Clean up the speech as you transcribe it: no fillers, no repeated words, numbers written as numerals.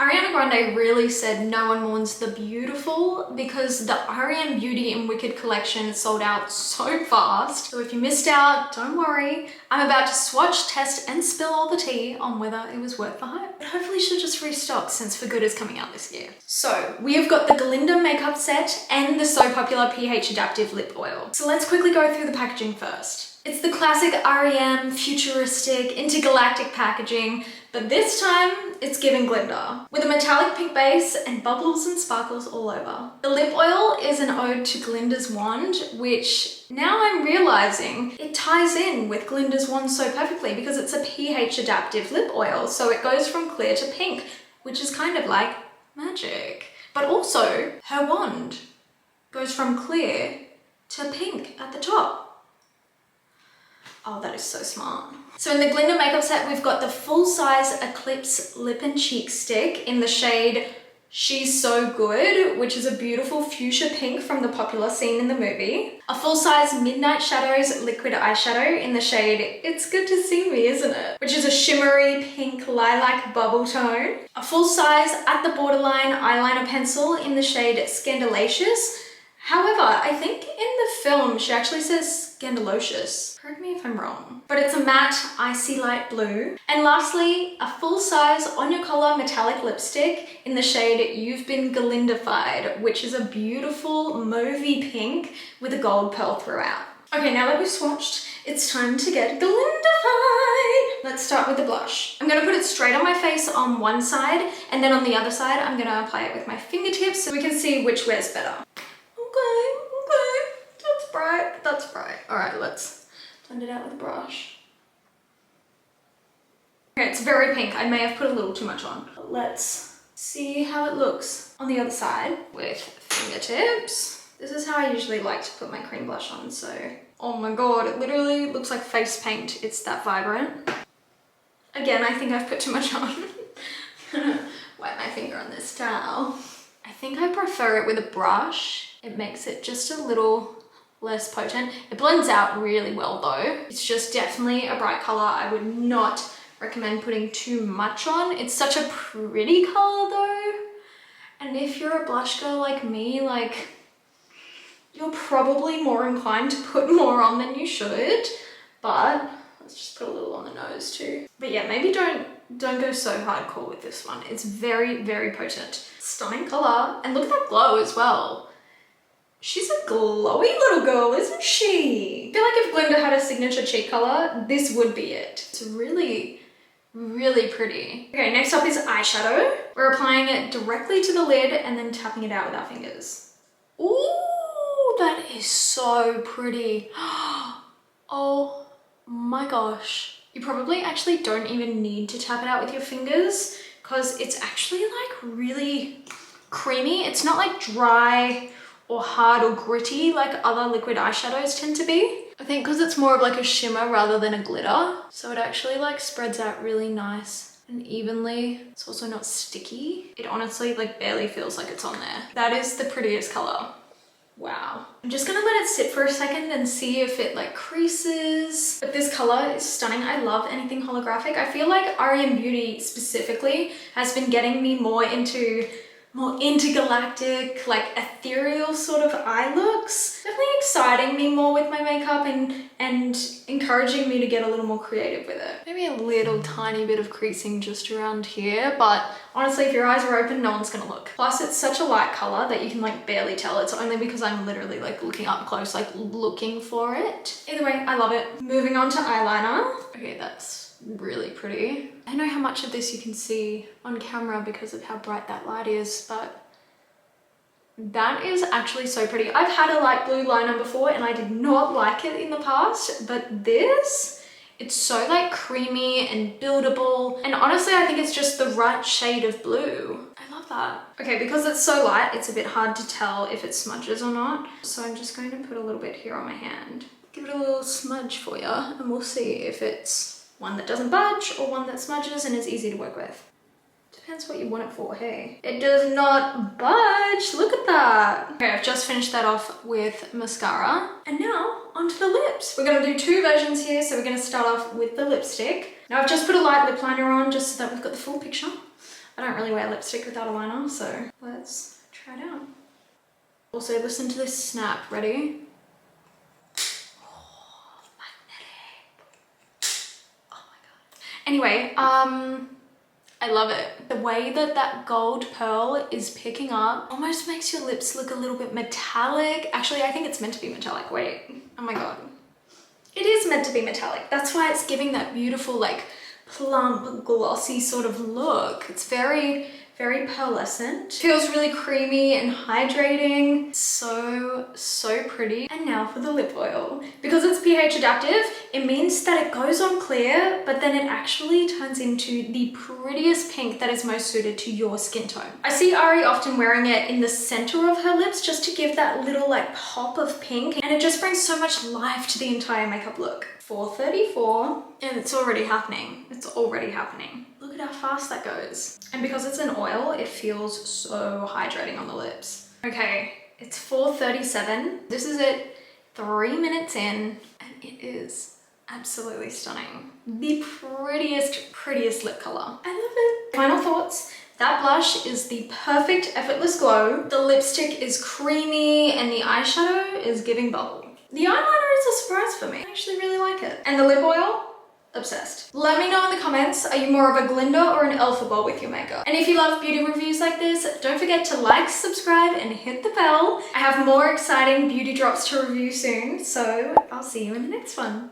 Ariana Grande really said no one mourns the beautiful, because the r.e.m Beauty and Wicked collection sold out so fast. So if you missed out, don't worry. I'm about to swatch, test, and spill all the tea on whether it was worth the hype. But hopefully she'll just restock since For Good is coming out this year. So we have got the Galinda Makeup Set and the so popular pH Adaptive Lip Oil. So let's quickly go through the packaging first. It's the classic r.e.m, futuristic, intergalactic packaging, but this time it's giving Glinda, with a metallic pink base and bubbles and sparkles all over. The lip oil is an ode to Glinda's wand, which now I'm realizing it ties in with Glinda's wand so perfectly because it's a pH adaptive lip oil, so it goes from clear to pink, which is kind of like magic. But also her wand goes from clear to pink at the top. Oh, that is so smart. So in the Galinda Makeup Set, we've got the full-size Eclipse Lip and Cheek Stick in the shade She's So Good, which is a beautiful fuchsia pink from the popular scene in the movie. A full-size Midnight Shadows liquid eyeshadow in the shade It's Good to See Me, Isn't It? Which is a shimmery pink lilac bubble tone. A full-size At the Borderline eyeliner pencil in the shade Scandalacious. However, I think in the film she actually says scandalacious. Correct me if I'm wrong. But it's a matte icy light blue. And lastly, a full-size on your collar metallic lipstick in the shade You've Been Galinda-fied, which is a beautiful mauvey pink with a gold pearl throughout. Okay, now that we've swatched, it's time to get Galinda-fied. Let's start with the blush. I'm gonna put it straight on my face on one side, and then on the other side, I'm gonna apply it with my fingertips so we can see which wears better. Okay, that's bright. All right, let's blend it out with a brush. Okay, it's very pink. I may have put a little too much on. Let's see how it looks on the other side with fingertips. This is how I usually like to put my cream blush on, so. Oh my God, it literally looks like face paint. It's that vibrant. Again, I think I've put too much on. I'm gonna wipe my finger on this towel. I think I prefer it with a brush. It makes it just a little less potent. It blends out really well though. It's just definitely a bright color. I would not recommend putting too much on. It's such a pretty color though. And if you're a blush girl like me, like, you're probably more inclined to put more on than you should. But let's just put a little on the nose too. But yeah, maybe don't go so hardcore with this one. It's very, very potent. Stunning color. And look at that glow as well. She's a glowy little girl, isn't she? I feel like if Glinda had a signature cheek color, this would be it. It's really, really pretty. Okay, next up is eyeshadow. We're applying it directly to the lid and then tapping it out with our fingers. Ooh, that is so pretty. Oh my gosh. You probably actually don't even need to tap it out with your fingers because it's actually like really creamy. It's not like dry or hard or gritty like other liquid eyeshadows tend to be. I think because it's more of like a shimmer rather than a glitter. So it actually like spreads out really nice and evenly. It's also not sticky. It honestly like barely feels like it's on there. That is the prettiest color. Wow. I'm just gonna let it sit for a second and see if it like creases. But this color is stunning. I love anything holographic. I feel like r.e.m Beauty specifically has been getting me more intergalactic, like ethereal sort of eye looks. Definitely exciting me more with my makeup and encouraging me to get a little more creative with it. Maybe a little tiny bit of creasing just around here, but honestly, if your eyes are open, no one's gonna look. Plus, it's such a light color that you can like barely tell. It's only because I'm literally like looking up close, like looking for it. Either way, I love it. Moving on to eyeliner. Okay, that's really pretty. I don't know how much of this you can see on camera because of how bright that light is, but that is actually so pretty. I've had a light blue liner before and I did not like it in the past, but this, it's so like creamy and buildable. And honestly, I think it's just the right shade of blue. I love that. Okay, because it's so light, it's a bit hard to tell if it smudges or not. So I'm just going to put a little bit here on my hand. Give it a little smudge for you and we'll see if it's one that doesn't budge or one that smudges and is easy to work with. Depends what you want it for, hey. It does not budge, look at that. Okay, I've just finished that off with mascara. And now onto the lips. We're gonna do two versions here. So we're gonna start off with the lipstick. Now I've just put a light lip liner on just so that we've got the full picture. I don't really wear lipstick without a liner, so let's try it out. Also, listen to this snap. Ready? Oh, magnetic. Oh my god. Anyway, I love it. The way that that gold pearl is picking up almost makes your lips look a little bit metallic. Actually, I think it's meant to be metallic. Wait, oh my god. It is meant to be metallic. That's why it's giving that beautiful, like, plump, glossy sort of look. It's very, very pearlescent. Feels really creamy and hydrating. So pretty. And now for the lip oil. Because it's pH adaptive, it means that it goes on clear, but then it actually turns into the prettiest pink that is most suited to your skin tone. I see Ari often wearing it in the center of her lips just to give that little like pop of pink, and it just brings so much life to the entire makeup look. 4:34, and it's already happening. It's already happening. Look at how fast that goes. And because it's an oil, it feels so hydrating on the lips. Okay, it's 4:37. This is it, 3 minutes in, and it is absolutely stunning. The prettiest lip color. I love it. Final thoughts. That blush is the perfect effortless glow. The lipstick is creamy, and the eyeshadow is giving bubble. The eyeliner is a surprise for me. I actually really like it. And the lip oil, obsessed. Let me know in the comments, are you more of a Galinda or an Elphaba with your makeup? And if you love beauty reviews like this, don't forget to like, subscribe, and hit the bell. I have more exciting beauty drops to review soon, so I'll see you in the next one.